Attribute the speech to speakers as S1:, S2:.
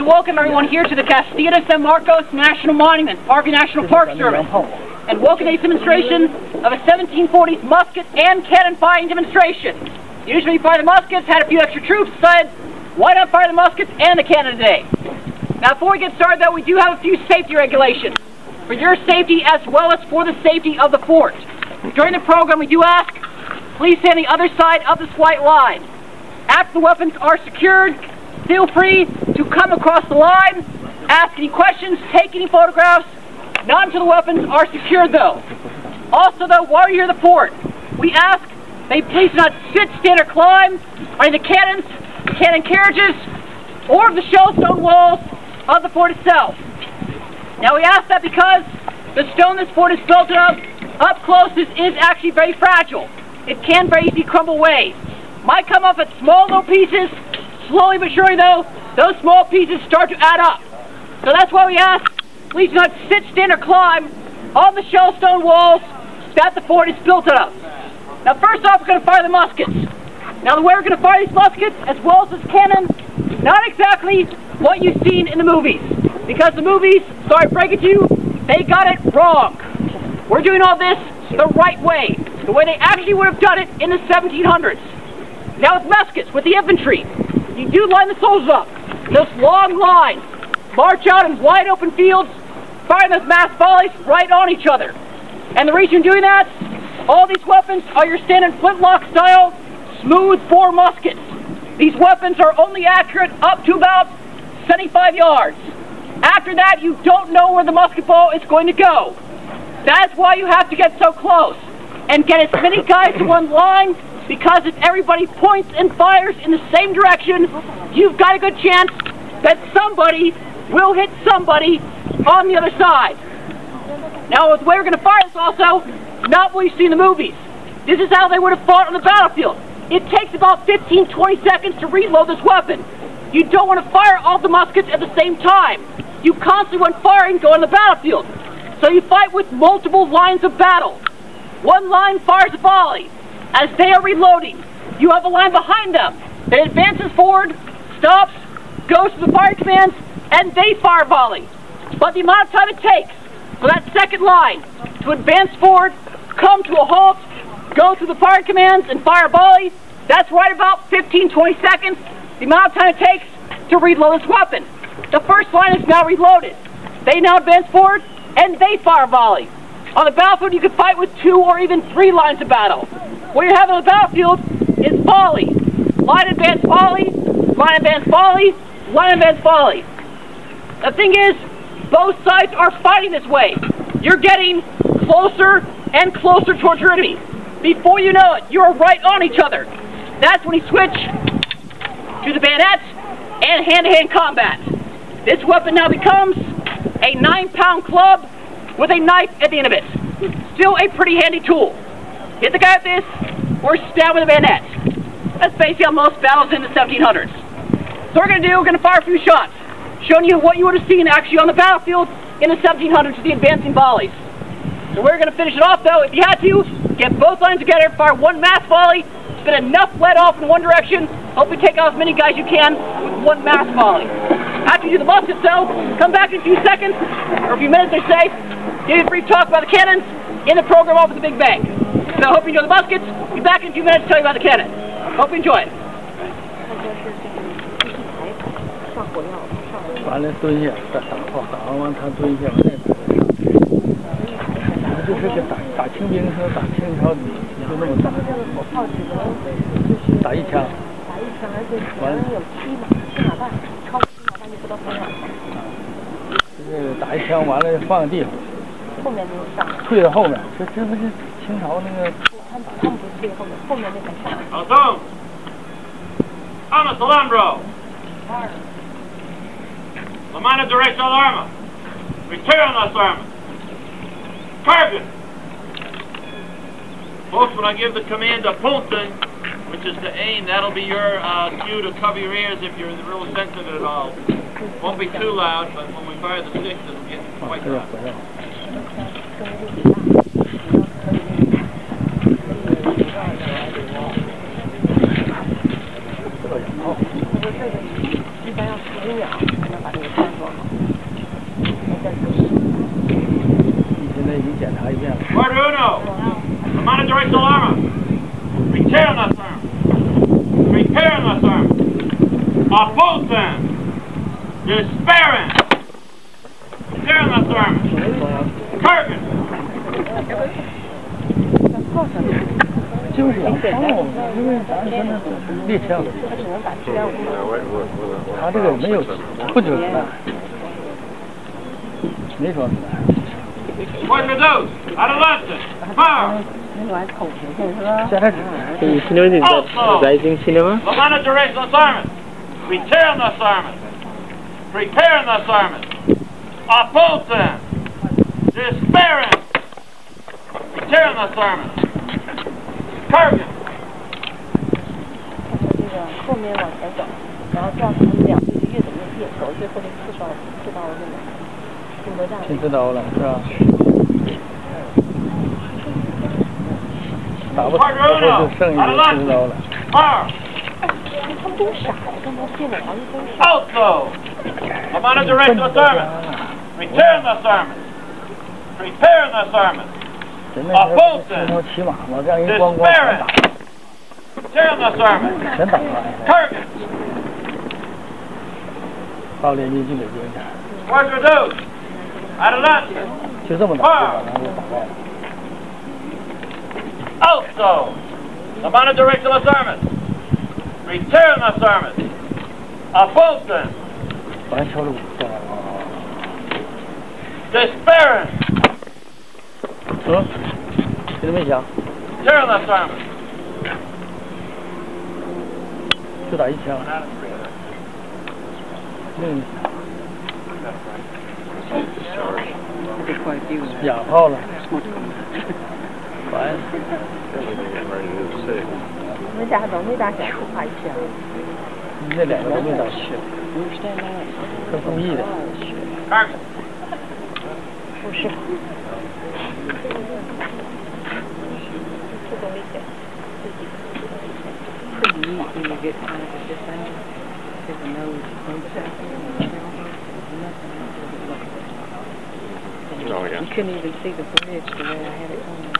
S1: welcome everyone here to the Castillo de San Marcos National Monument, Harvey National Park Service, and welcome to a demonstration of a 1740s musket and cannon firing demonstration. Usually we fire the muskets, had a few extra troops, decided why not fire the muskets and the cannon today. Now before we get started though, we do have a few safety regulations, for your safety as well as for the safety of the fort. During the program we do ask, please stand on the other side of this white line. After the weapons are secured, feel free to come across the line, ask any questions, take any photographs, not until the weapons are secured though. Also though, while you're in the fort, we ask that you please not sit, stand, or climb on the cannons, the cannon carriages, or the shell stone walls of the fort itself. Now we ask that because the stone this fort is built up close, this is actually very fragile. It can very easily crumble away. Might come off at small little pieces. Slowly but surely though, those small pieces start to add up. So that's why we ask, please do not sit, stand, or climb on the shell stone walls that the fort is built of. Now first off, we're going to fire the muskets. Now the way we're going to fire these muskets, as well as this cannon, not exactly what you've seen in the movies. Because the movies, sorry to break it to you, they got it wrong. We're doing all this the right way. The way they actually would have done it in the 1700s. Now with muskets, with the infantry, you do line the soldiers up. Those long lines. March out in wide open fields, firing those mass volleys right on each other. And the reason you're doing that, all these weapons are your standard flintlock style, smooth bore muskets. These weapons are only accurate up to about 75 yards. After that, you don't know where the musket ball is going to go. That's why you have to get so close and get as many guys in one line, because if everybody points and fires in the same direction, you've got a good chance that somebody will hit somebody on the other side. Now the way we're going to fire this also, not what you see in the movies. This is how they would have fought on the battlefield. It takes about 15-20 seconds to reload this weapon. You don't want to fire all the muskets at the same time. You constantly want firing go on the battlefield. So you fight with multiple lines of battle. One line fires a volley. As they are reloading, you have a line behind them that advances forward, stops, goes to the fire commands, and they fire volley. But the amount of time it takes for that second line to advance forward, come to a halt, go through the fire commands, and fire volley, that's right about 15-20 seconds, the amount of time it takes to reload this weapon. The first line is now reloaded. They now advance forward, and they fire volley. On the battlefield, you can fight with 2 or even 3 lines of battle. What you have on the battlefield is volley. Line advance volley, line advance volley, line advance volley. The thing is, both sides are fighting this way. You're getting closer and closer towards your enemy. Before you know it, you're right on each other. That's when you switch to the bayonet and hand-to-hand combat. This weapon now becomes a 9-pound club with a knife at the end of it. Still a pretty handy tool. Hit the guy with this, or stab with a bayonet. That's basically how most battles in the 1700s. So we're going to fire a few shots, showing you what you would have seen actually on the battlefield in the 1700s with the advancing volleys. So we're going to finish it off though. If you had to, get both lines together, fire one mass volley, spin enough lead off in one direction, hopefully take out as many guys you can with one mass volley. After you do the muskets though, come back in a few seconds, or a few minutes I say, give you a brief talk about the cannons in the program off at the Big Bang. So I hope you enjoy the muskets. Be back in a few minutes to tell you about the cannon. Hope you enjoy it.
S2: 完了蹲下，再打炮，打完他蹲下，再打。就是个打清兵和打清朝的，就那么打。打一枪。打一枪，而且完了有7码半，超过7码半就不到朋友。就是打一枪完了放个地方。后面那个上。退到后面，这不是清朝那个。他们不是退后面，后面那个上。
S3: 好动。Arma Salambro. La mano derecha al arma. Return las armas. Target. Folks, when I give the command of punting, which is to aim, that'll be your cue to cover your ears if you're real sensitive at all. Won't be too loud, but when we fire the sticks, it'll get quite loud.
S2: 把这个穿过。你现在已经检查一遍了。
S3: Order Uno. The monitor directional armor. Return this arm. Repair this arm. Oppose them. Despairing. Return this arm. Carcass.
S2: 就是要放，因为咱现在列枪，他这个没有不就是没说子弹。
S3: Order those. Adolescent. Fire. Also, the monitor directional armor. Return this armor. Prepare this armor. Oppose them. Despairing. Return this armor. Carcass.
S4: 这个后面往前走，然后这样子他们两队就越走越近，走最后就刺到那个定德站。
S2: 挺知道了，是吧？打不死就剩一个知道了。
S4: 他们都傻呀，刚才电脑上一都傻。
S3: Also, I'm on a directional assignment. Return the assignment. Prepare the assignment. Oppose them.
S2: 骑马嘛，这样一咣咣全打。
S3: Return the assignment.
S2: 全打了。
S3: Carcass.
S2: 到连军就得丢一下。
S3: Where's your dude? Adolescent.
S2: 就这么打，然后就打败了。
S3: Also, I'm on a directional assignment. Return the assignment. Oppose them.
S2: 完敲了5下。
S3: Despairing.
S2: 听没响？
S3: Return the assignment.
S2: 就打一枪。哑炮了。完。
S4: 没打响，啪一枪。
S2: 那两个都没打响，是故意的。
S4: 不是。这种危险，自己。Pretty neat when you get kind of at this angle, because the nose moves back and nothing else doesn't look. You couldn't even see the bridge the way I had it going.